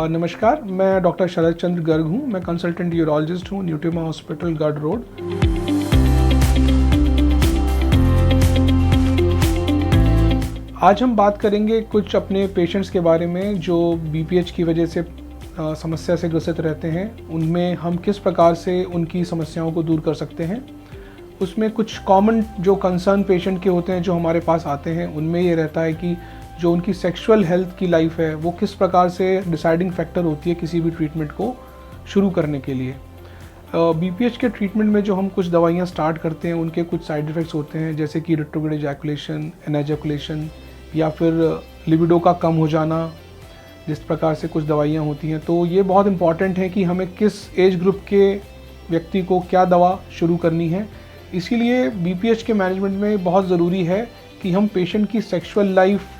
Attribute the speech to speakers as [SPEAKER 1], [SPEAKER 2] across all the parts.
[SPEAKER 1] नमस्कार, मैं डॉक्टर शरद चंद्र गर्ग हूँ। मैं कंसल्टेंट यूरोलॉजिस्ट हूँ, न्यूट्रिमा हॉस्पिटल, गढ़ रोड। आज हम बात करेंगे कुछ अपने पेशेंट्स के बारे में जो बीपीएच की वजह से समस्या से ग्रसित रहते हैं। उनमें हम किस प्रकार से उनकी समस्याओं को दूर कर सकते हैं। उसमें कुछ कॉमन जो कंसर्न पेशेंट के होते हैं जो हमारे पास आते हैं, उनमें ये रहता है कि जो उनकी सेक्सुअल हेल्थ की लाइफ है वो किस प्रकार से डिसाइडिंग फैक्टर होती है किसी भी ट्रीटमेंट को शुरू करने के लिए। बीपीएच के ट्रीटमेंट में जो हम कुछ दवाइयाँ स्टार्ट करते हैं उनके कुछ साइड इफ़ेक्ट्स होते हैं, जैसे कि रेट्रोग्रेड इजैकुलेशन, एनैजैकुलेशन या फिर लिबिडो का कम हो जाना। जिस प्रकार से कुछ दवाइयाँ होती हैं, तो ये बहुत इंपॉर्टेंट है कि हमें किस एज ग्रुप के व्यक्ति को क्या दवा शुरू करनी है। इसीलिए बीपीएच के मैनेजमेंट में बहुत ज़रूरी है कि हम पेशेंट की सेक्सुअल लाइफ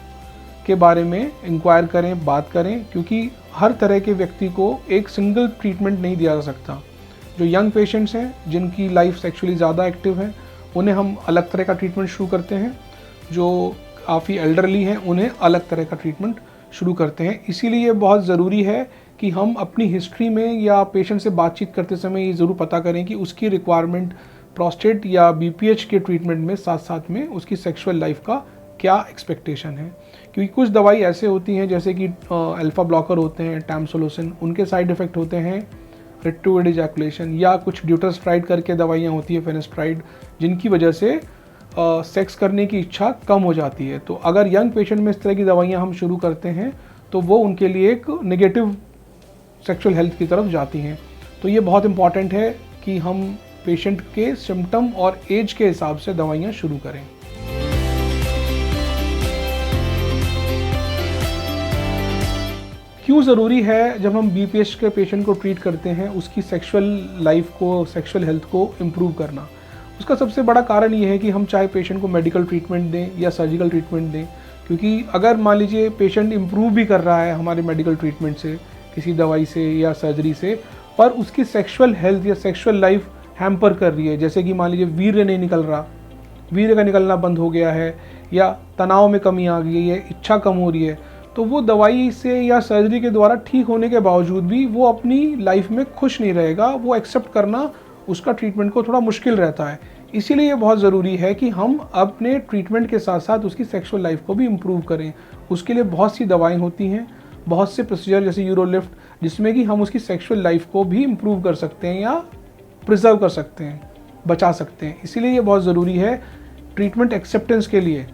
[SPEAKER 1] के बारे में इंक्वायर करें, बात करें, क्योंकि हर तरह के व्यक्ति को एक सिंगल ट्रीटमेंट नहीं दिया जा सकता। जो यंग पेशेंट्स हैं जिनकी लाइफ सेक्सुअली ज़्यादा एक्टिव है, उन्हें हम अलग तरह का ट्रीटमेंट शुरू करते हैं। जो काफ़ी एल्डरली हैं उन्हें अलग तरह का ट्रीटमेंट शुरू करते हैं। इसीलिए बहुत ज़रूरी है कि हम अपनी हिस्ट्री में या पेशेंट से बातचीत करते समय ये ज़रूर पता करें कि उसकी रिक्वायरमेंट प्रोस्टेट या बीपीएच के ट्रीटमेंट में साथ साथ में उसकी सेक्सुअल लाइफ का क्या एक्सपेक्टेशन है। क्योंकि कुछ दवाई ऐसे होती हैं जैसे कि अल्फा ब्लॉकर होते हैं, टैमसोलोसिन, उनके साइड इफ़ेक्ट होते हैं रेट्रोग्रेड इजैकुलेशन, या कुछ ड्यूटरस्ट्राइड करके दवाइयाँ होती है फेनेस्ट्राइड, जिनकी वजह से सेक्स करने की इच्छा कम हो जाती है। तो अगर यंग पेशेंट में इस तरह की दवाइयाँ हम शुरू करते हैं तो वो उनके लिए एक नेगेटिव सेक्सुअल हेल्थ की तरफ जाती हैं। तो ये बहुत इंपॉर्टेंट है कि हम पेशेंट के सिम्टम और एज के हिसाब से दवाइयाँ शुरू करें। क्यों ज़रूरी है जब हम बीपीएच के पेशेंट को ट्रीट करते हैं उसकी सेक्सुअल लाइफ को, सेक्सुअल हेल्थ को इम्प्रूव करना। उसका सबसे बड़ा कारण ये है कि हम चाहे पेशेंट को मेडिकल ट्रीटमेंट दें या सर्जिकल ट्रीटमेंट दें, क्योंकि अगर मान लीजिए पेशेंट इम्प्रूव भी कर रहा है हमारे मेडिकल ट्रीटमेंट से, किसी दवाई से या सर्जरी से, पर उसकी सेक्सुअल हेल्थ या सेक्सुअल लाइफ हैम्पर कर रही है, जैसे कि मान लीजिए वीर्य नहीं निकल रहा, वीर्य का निकलना बंद हो गया है, या तनाव में कमी आ गई है, इच्छा कम हो रही है, तो वो दवाई से या सर्जरी के द्वारा ठीक होने के बावजूद भी वो अपनी लाइफ में खुश नहीं रहेगा। वो एक्सेप्ट करना उसका ट्रीटमेंट को थोड़ा मुश्किल रहता है। इसीलिए ये बहुत ज़रूरी है कि हम अपने ट्रीटमेंट के साथ साथ उसकी सेक्सुअल लाइफ को भी इम्प्रूव करें। उसके लिए बहुत सी दवाएं होती हैं, बहुत से प्रोसीजर जैसे यूरोलिफ्ट, जिसमें कि हम उसकी सेक्सुअल लाइफ को भी इम्प्रूव कर सकते हैं या प्रिजर्व कर सकते हैं, बचा सकते हैं। इसीलिए ये बहुत ज़रूरी है ट्रीटमेंट एक्सेप्टेंस के लिए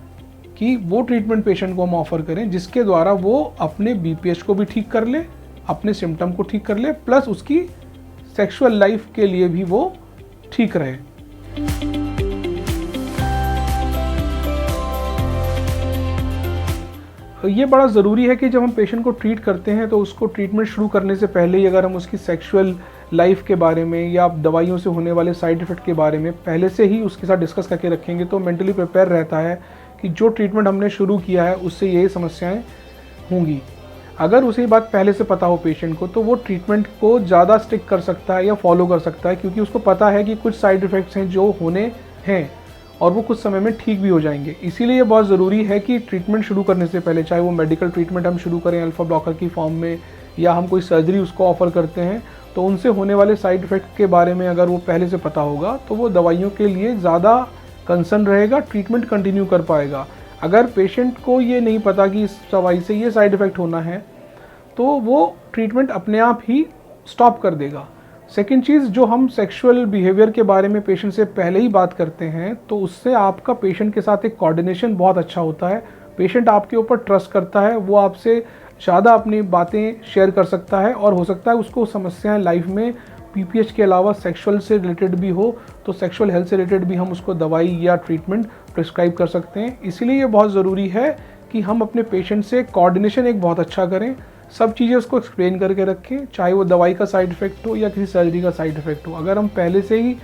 [SPEAKER 1] कि वो ट्रीटमेंट पेशेंट को हम ऑफर करें जिसके द्वारा वो अपने बीपीएच को भी ठीक कर ले, अपने सिम्टम को ठीक कर ले, प्लस उसकी सेक्सुअल लाइफ के लिए भी वो ठीक रहे। ये बड़ा ज़रूरी है कि जब हम पेशेंट को ट्रीट करते हैं तो उसको ट्रीटमेंट शुरू करने से पहले ही अगर हम उसकी सेक्सुअल लाइफ के बारे में या दवाइयों से होने वाले साइड इफ़ेक्ट के बारे में पहले से ही उसके साथ डिस्कस करके रखेंगे तो मेंटली प्रिपेयर रहता है कि जो ट्रीटमेंट हमने शुरू किया है उससे यही समस्याएं होंगी। अगर उसे बात पहले से पता हो पेशेंट को, तो वो ट्रीटमेंट को ज़्यादा स्टिक कर सकता है या फॉलो कर सकता है, क्योंकि उसको पता है कि कुछ साइड इफ़ेक्ट्स हैं जो होने हैं और वो कुछ समय में ठीक भी हो जाएंगे। इसीलिए ये बहुत ज़रूरी है कि ट्रीटमेंट शुरू करने से पहले, चाहे वो मेडिकल ट्रीटमेंट हम शुरू करें अल्फा ब्लॉकर की फॉर्म में या हम कोई सर्जरी उसको ऑफर करते हैं, तो उनसे होने वाले साइड इफ़ेक्ट के बारे में अगर वो पहले से पता होगा तो वो दवाइयों के लिए ज़्यादा कंसर्न रहेगा, ट्रीटमेंट कंटिन्यू कर पाएगा। अगर पेशेंट को ये नहीं पता कि इस दवाई से ये साइड इफ़ेक्ट होना है तो वो ट्रीटमेंट अपने आप ही स्टॉप कर देगा। सेकेंड चीज़, जो हम सेक्सुअल बिहेवियर के बारे में पेशेंट से पहले ही बात करते हैं तो उससे आपका पेशेंट के साथ एक कोऑर्डिनेशन बहुत अच्छा होता है। पेशेंट आपके ऊपर ट्रस्ट करता है, वो आपसे ज़्यादा अपनी बातें शेयर कर सकता है और हो सकता है उसको समस्याएं लाइफ में बीपीएच के अलावा सेक्सुअल से रिलेटेड भी हो तो एक्सुअल हेल्थ से रिलेटेड भी हम उसको दवाई या ट्रीटमेंट प्रिस्क्राइब कर सकते हैं। इसीलिए ये बहुत ज़रूरी है कि हम अपने पेशेंट से कोऑर्डिनेशन एक बहुत अच्छा करें, सब चीज़ें उसको एक्सप्लेन करके रखें, चाहे वो दवाई का साइड इफ़ेक्ट हो या किसी सर्जरी का साइड इफ़ेक्ट हो। अगर हम पहले से ही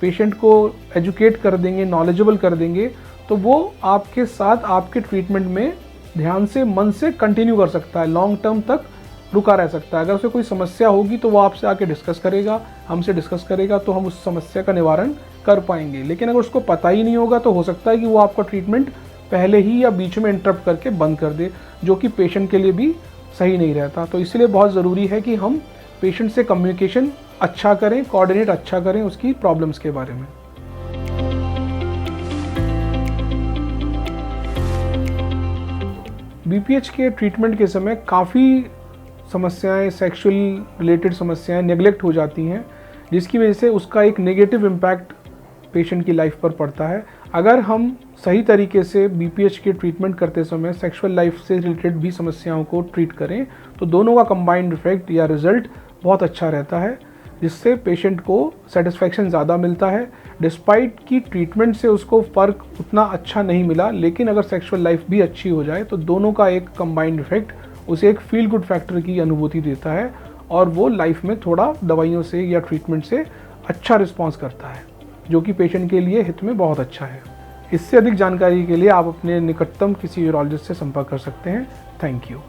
[SPEAKER 1] पेशेंट को एजुकेट कर देंगे, नॉलेजेबल कर देंगे, तो वो आपके साथ आपके ट्रीटमेंट में ध्यान से, मन से कंटिन्यू कर सकता है, लॉन्ग टर्म तक रुका रह सकता है। अगर उसे कोई समस्या होगी तो वो आपसे आके डिस्कस करेगा, हमसे डिस्कस करेगा, तो हम उस समस्या का निवारण कर पाएंगे। लेकिन अगर उसको पता ही नहीं होगा तो हो सकता है कि वो आपका ट्रीटमेंट पहले ही या बीच में इंटरप्ट करके बंद कर दे, जो कि पेशेंट के लिए भी सही नहीं रहता। तो इसलिए बहुत ज़रूरी है कि हम पेशेंट से कम्युनिकेशन अच्छा करें, कोऑर्डिनेट अच्छा करें उसकी प्रॉब्लम्स के बारे में। बीपीएच के ट्रीटमेंट के समय काफ़ी समस्याएं, सेक्सुअल रिलेटेड समस्याएं नेग्लेक्ट हो जाती हैं, जिसकी वजह से उसका एक नेगेटिव इम्पैक्ट पेशेंट की लाइफ पर पड़ता है। अगर हम सही तरीके से बीपीएच के ट्रीटमेंट करते समय सेक्सुअल लाइफ से रिलेटेड भी समस्याओं को ट्रीट करें तो दोनों का कंबाइंड इफेक्ट या रिजल्ट बहुत अच्छा रहता है, जिससे पेशेंट को सेटिस्फैक्शन ज़्यादा मिलता है। डिस्पाइट कि ट्रीटमेंट से उसको फ़र्क उतना अच्छा नहीं मिला, लेकिन अगर सेक्सुअल लाइफ भी अच्छी हो जाए तो दोनों का एक कंबाइंड इफेक्ट उसे एक फील गुड फैक्टर की अनुभूति देता है और वो लाइफ में थोड़ा दवाइयों से या ट्रीटमेंट से अच्छा रिस्पॉन्स करता है, जो कि पेशेंट के लिए हित में बहुत अच्छा है। इससे अधिक जानकारी के लिए आप अपने निकटतम किसी यूरोलॉजिस्ट से संपर्क कर सकते हैं। Thank you.